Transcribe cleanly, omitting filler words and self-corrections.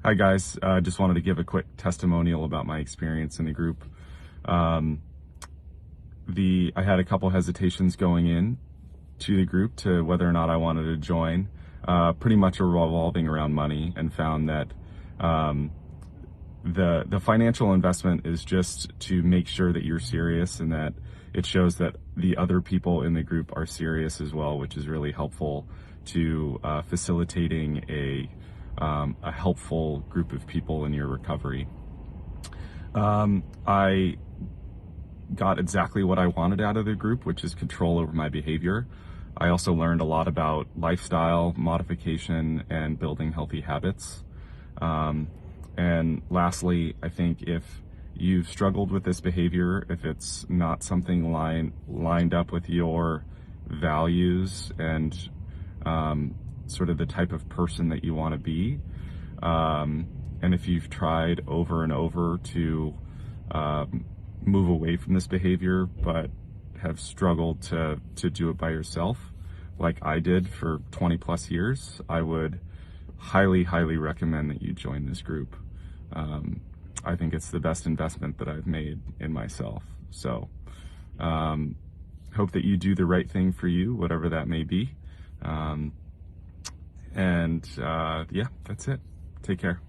Hi guys, just wanted to give a quick testimonial about my experience in the group. Um, I had a couple hesitations going in to the group to whether or not I wanted to join, pretty much revolving around money, and found that um, the financial investment is just to make sure that you're serious and that it shows that the other people in the group are serious as well, which is really helpful to facilitating a helpful group of people in your recovery. I got exactly what I wanted out of the group, which is control over my behavior. I also learned a lot about lifestyle modification and building healthy habits. And lastly, I think if you've struggled with this behavior, if it's not something lined up with your values and sort of the type of person that you want to be, and if you've tried over and over to move away from this behavior but have struggled to do it by yourself, like I did for 20 plus years, I would highly recommend that you join this group. I think it's the best investment that I've made in myself. So hope that you do the right thing for you, whatever that may be. Yeah, that's it. Take care.